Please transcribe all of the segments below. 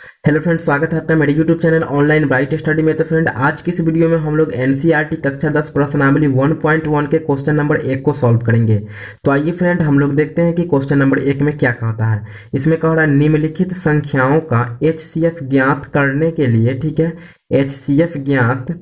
Hello friend, स्वागत है आपका मेरे YouTube channel online bright study में। तो फ्रेंड, आज की इस वीडियो में हम लोग एनसीईआरटी कक्षा 10 प्रश्नावली 1.1 के क्वेश्चन नंबर 1 को सॉल्व करेंगे। तो आइए फ्रेंड, हम लोग देखते हैं कि क्वेश्चन नंबर 1 में क्या कहता है। इसमें कह रहा है निम्नलिखित संख्याओं का एचसीएफ ज्ञात करने के लिए, ठीक है, एचसीएफ ज्ञात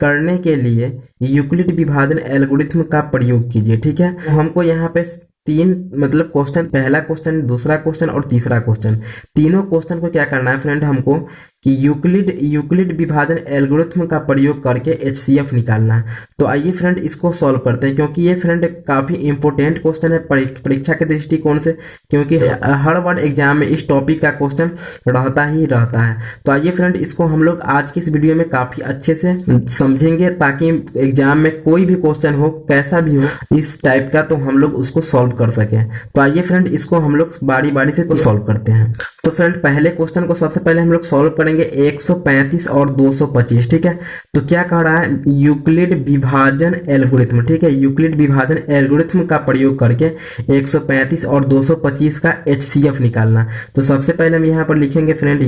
करने के लिए यूक्लिड विभाजन एल्गोरिथ्म का प्रयोग कीजिए। ठीक है, तो हमको यहाँ पे तीन मतलब क्वेश्चन, पहला क्वेश्चन, दूसरा क्वेश्चन और तीसरा क्वेश्चन, तीनों क्वेश्चन को क्या करना है फ्रेंड हमको कि यूक्लिड विभाजन एल्गोरिथ्म का प्रयोग करके एचसीएफ निकालना है। तो आइए फ्रेंड इसको सॉल्व करते हैं, क्योंकि ये फ्रेंड काफी इंपॉर्टेंट क्वेश्चन है परीक्षा के दृष्टिकोण से, क्योंकि हर बार एग्जाम में इस टॉपिक का क्वेश्चन रहता ही रहता है। तो आइए फ्रेंड इसको हम लोग आज की इस वीडियो में काफी अच्छे से समझेंगे, ताकि एग्जाम में कोई भी क्वेश्चन हो, कैसा भी हो इस टाइप का, तो हम लोग उसको सॉल्व कर सके। तो आइए फ्रेंड इसको हम लोग बारी बारी से तो सॉल्व करते हैं। तो फ्रेंड पहले क्वेश्चन को सबसे पहले हम लोग सॉल्व करेंगे 135 और 225। ठीक है, तो क्या कह रहा है यूक्लिड विभाजन एल्गोरिथ्म। ठीक है, यूक्लिड विभाजन एल्गोरिथ्म का प्रयोग करके 135 और 225 का एचसीएफ निकालना। तो सबसे पहले हम यहाँ पर लिखेंगे फ्रेंड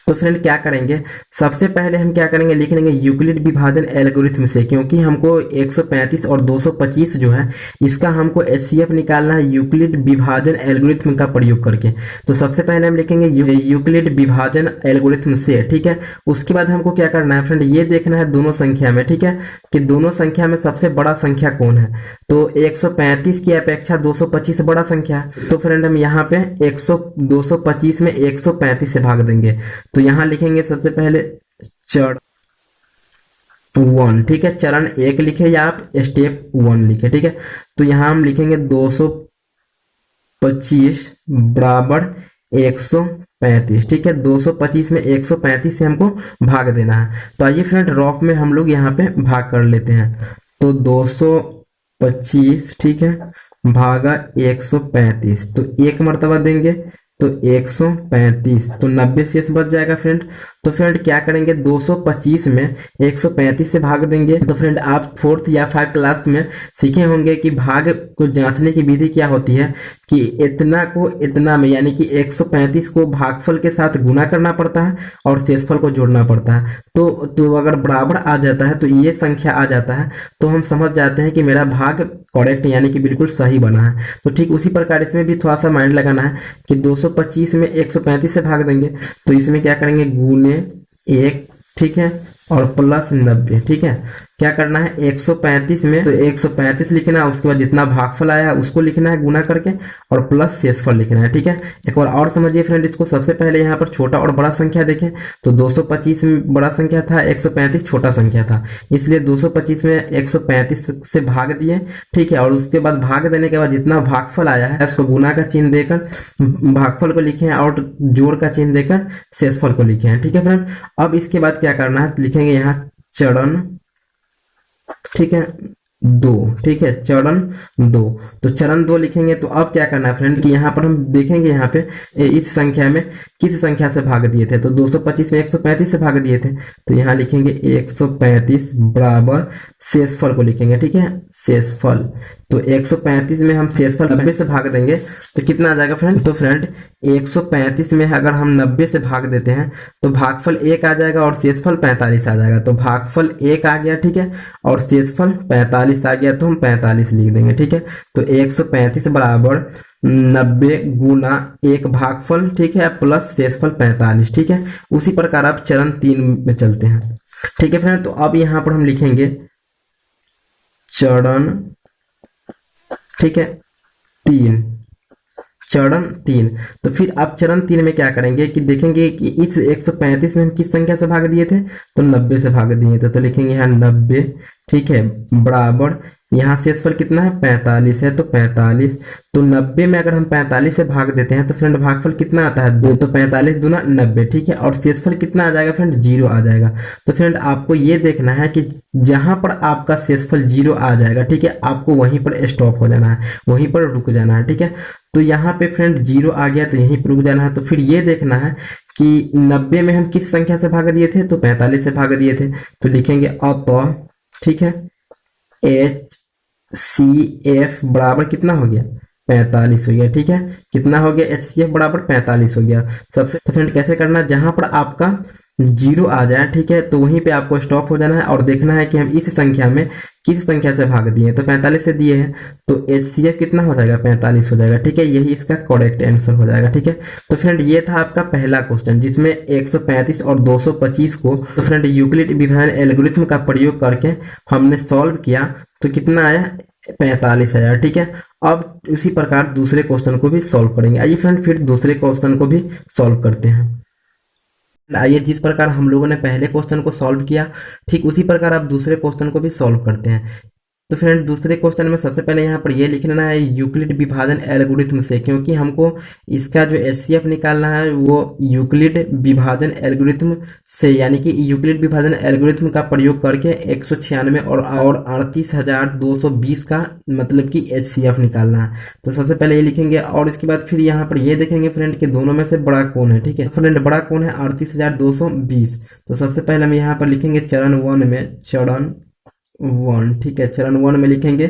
तो फ्रेंड क्या करेंगे, सबसे पहले हम क्या करेंगे, लिख लेंगे यूक्लिड विभाजन एल्गोरिथ्म से, क्योंकि हमको 135 और 225 जो है इसका हमको एचसीएफ निकालना है यूक्लिड विभाजन एल्गोरिथ्म का प्रयोग करके। तो सबसे पहले हम लिखेंगे यूक्लिड विभाजन एल्गोरिथ्म से। ठीक है, उसके बाद हमको क्या करना है फ्रेंड, ये देखना है दोनों संख्या में, ठीक है, कि दोनों संख्या में सबसे बड़ा संख्या कौन है। तो 135 की अपेक्षा 225 बड़ा संख्या है। तो फ्रेंड हम यहाँ पे 225 में 135 से भाग देंगे। तो यहां लिखेंगे सबसे पहले चरण 1। ठीक है, चरण 1 लिखे या आप स्टेप 1 लिखे। ठीक है, तो यहां हम लिखेंगे 225 बराबर 135। ठीक है, 225 में 135 से हमको भाग देना है। तो आइए फ्रेंड रफ में हम लोग यहाँ पे भाग कर लेते हैं। तो 225, ठीक है, भागा 135, तो एक मर्तबा देंगे तो 135, तो 90 शेष बच जाएगा फ्रेंड। तो फ्रेंड क्या करेंगे, 225 में 135 से भाग देंगे। तो फ्रेंड आप 4th या 5th क्लास में सीखे होंगे कि भाग को जांचने की विधि क्या होती है, कि इतना को इतना में, यानी कि 135 को भागफल के साथ गुना करना पड़ता है और शेषफल को जोड़ना पड़ता है। तो अगर बराबर आ जाता है, तो ये संख्या आ जाता है, तो हम समझ जाते हैं कि मेरा भाग करेक्ट यानी कि बिल्कुल सही बना है। तो ठीक उसी प्रकार इसमें भी थोड़ा सा माइंड लगाना है कि 225 में 135 से भाग देंगे, तो इसमें क्या करेंगे, गुने 1, ठीक है, और प्लस 90। ठीक है, क्या करना है 135 में तो 135 लिखना है, उसके बाद जितना भागफल आया उसको लिखना है गुना करके, और प्लस शेषफल लिखना है। ठीक है, एक बार और समझिए फ्रेंड इसको। सबसे पहले यहाँ पर छोटा और बड़ा संख्या देखें, तो 225 में बड़ा संख्या था, 135 छोटा संख्या था, इसलिए 225 में 135 से भाग दिए। ठीक है, और उसके बाद भाग देने के बाद जितना भागफल आया है उसको गुना का चिन्ह देकर भागफल को लिखे हैं, और जोड़ का चिन्ह देकर शेषफल को लिखे हैं। ठीक है फ्रेंड, अब इसके बाद क्या करना है, लिखेंगे यहाँ चरण, ठीक है, 2। ठीक है, चरण 2, तो चरण 2 लिखेंगे। तो अब क्या करना है फ्रेंड कि यहाँ पर हम देखेंगे यहाँ पे इस संख्या में किस संख्या से भाग दिए थे, तो 225 में 135 से भाग दिए थे, तो यहाँ लिखेंगे 135 बराबर शेषफल को लिखेंगे। ठीक है, शेषफल, तो 135 में हम शेषफल 90 से भाग देंगे तो कितना आ जाएगा फ्रेंड, तो फ्रेंड 135 में अगर हम 90 से भाग देते हैं तो भागफल 1 आ जाएगा और शेषफल 45 आ जाएगा। तो भागफल 1 आ गया, ठीक है, और शेषफल 45 आ गया, तो हम 45 लिख देंगे। ठीक है, तो 135 बराबर 90 गुना 1 भागफल, ठीक है, प्लस शेषफल 45। ठीक है, उसी प्रकार आप चरण 3 में चलते हैं। ठीक है फ्रेंड, तो अब यहाँ पर हम लिखेंगे चरण, ठीक है, 3, चरण 3। तो फिर आप चरण 3 में क्या करेंगे कि देखेंगे कि इस 135 में हम किस संख्या से भाग दिए थे, तो 90 से भाग दिए थे, तो लिखेंगे यहाँ 90, ठीक है, बराबर यहाँ शेषफल कितना है, 45 है, तो 45, तो 90 में अगर हम 45 से भाग देते हैं तो फ्रेंड भागफल कितना आता है, 2, तो 45 दूना 90। ठीक है, और शेषफल कितना आ जाएगा फ्रेंड, 0 आ जाएगा। तो फ्रेंड आपको ये देखना है कि जहां पर आपका शेषफल 0 आ जाएगा, ठीक है, आपको वहीं पर स्टॉप हो जाना है, वहीं पर रुक जाना है। ठीक है, तो यहाँ पे फ्रेंड 0 आ गया तो यहीं पर रुक जाना है। तो फिर ये देखना है कि 90 में हम किस संख्या से भाग दिए थे, तो 45 से भाग दिए थे, तो लिखेंगे अतः, ठीक है, HCF बराबर कितना हो गया, 45 हो गया। ठीक है, कितना हो गया, HCF बराबर 45 हो गया। सबसे तो फ्रेंड कैसे करना, जहां पर आपका जीरो आ जाए, ठीक है, तो वहीं पे आपको स्टॉप हो जाना है और देखना है कि हम इस संख्या में किस संख्या से भाग दिए। तो 45 से दिए हैं तो HCF कितना हो जाएगा, 45 हो जाएगा। ठीक है, यही इसका करेक्ट आंसर हो जाएगा। ठीक है, तो फ्रेंड ये था आपका पहला क्वेश्चन जिसमें 135 और 225 को तो फ्रेंड यूक्लिड विभाजन एल्गोरिथम का प्रयोग करके हमने सॉल्व किया, तो कितना आया, 45 आया। ठीक है, अब उसी प्रकार दूसरे क्वेश्चन को भी सॉल्व करेंगे। आइए फ्रेंड फिर दूसरे क्वेश्चन को भी सॉल्व करते हैं। आइए, जिस प्रकार हम लोगों ने पहले क्वेश्चन को सॉल्व किया, ठीक उसी प्रकार आप दूसरे क्वेश्चन को भी सॉल्व करते हैं। तो फ्रेंड दूसरे क्वेश्चन में सबसे पहले यहाँ पर ये लिख लेना है यूक्लिड विभाजन एल्गोरिथम से, क्योंकि हमको इसका जो HCF निकालना है वो यूक्लिड विभाजन एल्गोरिथम से, यानी कि यूक्लिड विभाजन एल्गोरिथम का प्रयोग करके 196 और 38,220 का मतलब कि HCF निकालना है। तो सबसे पहले ये लिखेंगे और इसके बाद फिर यहाँ पर ये देखेंगे फ्रेंड कि दोनों में से बड़ा कौन है। ठीक है, फ्रेंड बड़ा कौन है, 38,220। तो सबसे पहले हम यहाँ पर लिखेंगे चरण 1 में, चरण 1, ठीक है, चरण 1 में लिखेंगे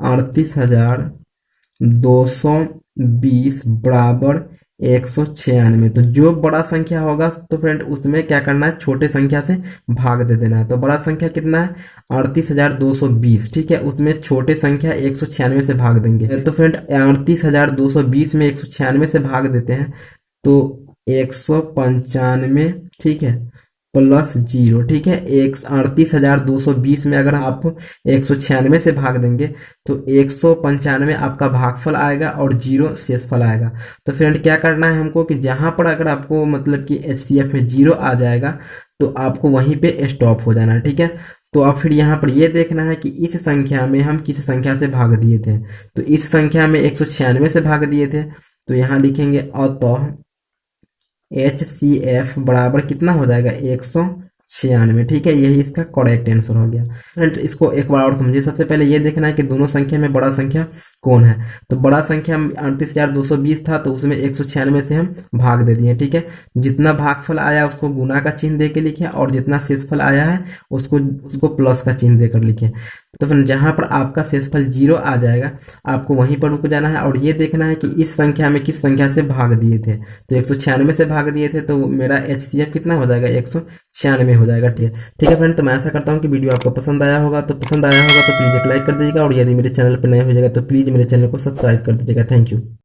38,220 बराबर 196। तो जो बड़ा संख्या होगा तो फ्रेंड उसमें क्या करना है, छोटे संख्या से भाग दे देना है। तो बड़ा संख्या कितना है, 38,220। ठीक है, उसमें छोटे संख्या 196 से भाग देंगे। तो फ्रेंड 38,220 में 196 से भाग देते हैं तो 195, ठीक है, प्लस 0। ठीक है, 38,220 में अगर आप 196 से भाग देंगे तो 195 आपका भागफल आएगा और 0 शेषफल आएगा। तो फ्रेंड क्या करना है हमको कि जहां पर अगर आपको मतलब कि HCF में 0 आ जाएगा तो आपको वहीं पे स्टॉप हो जाना है। ठीक है, तो अब फिर यहाँ पर ये देखना है कि इस संख्या में हम किस संख्या से भाग दिए थे। तो इस संख्या में 196 से भाग दिए थे, तो यहाँ लिखेंगे अतः HCF बराबर कितना हो जाएगा, 196। ठीक है, यही इसका करेक्ट आंसर हो गया। फ्रेंड इसको एक बार और समझिए। सबसे पहले ये देखना है कि दोनों संख्या में बड़ा संख्या कौन है। तो बड़ा संख्या 38,220 था, तो उसमें 196 से हम भाग दे दिए। ठीक है, जितना भागफल आया उसको गुना का चिन्ह दे के लिखे और जितना शेषफल आया है उसको प्लस का चिन्ह देकर लिखे। तो फिर जहां पर आपका शेषफल 0 आ जाएगा आपको वहीं पर रुक जाना है और ये देखना है कि इस संख्या में किस संख्या से भाग दिए थे। तो 196 से भाग दिए थे, तो मेरा HCF कितना हो जाएगा, 196 हो जाएगा। ठीक है फ्रेंड, तो मैं ऐसा करता हूँ कि वीडियो आपको पसंद आया होगा तो प्लीज़ एक लाइक कर दीजिएगा और यदि मेरे चैनल पर नए हो जाएगा तो प्लीज़ मेरे चैनल को सब्सक्राइब कर दीजिएगा। Thank you.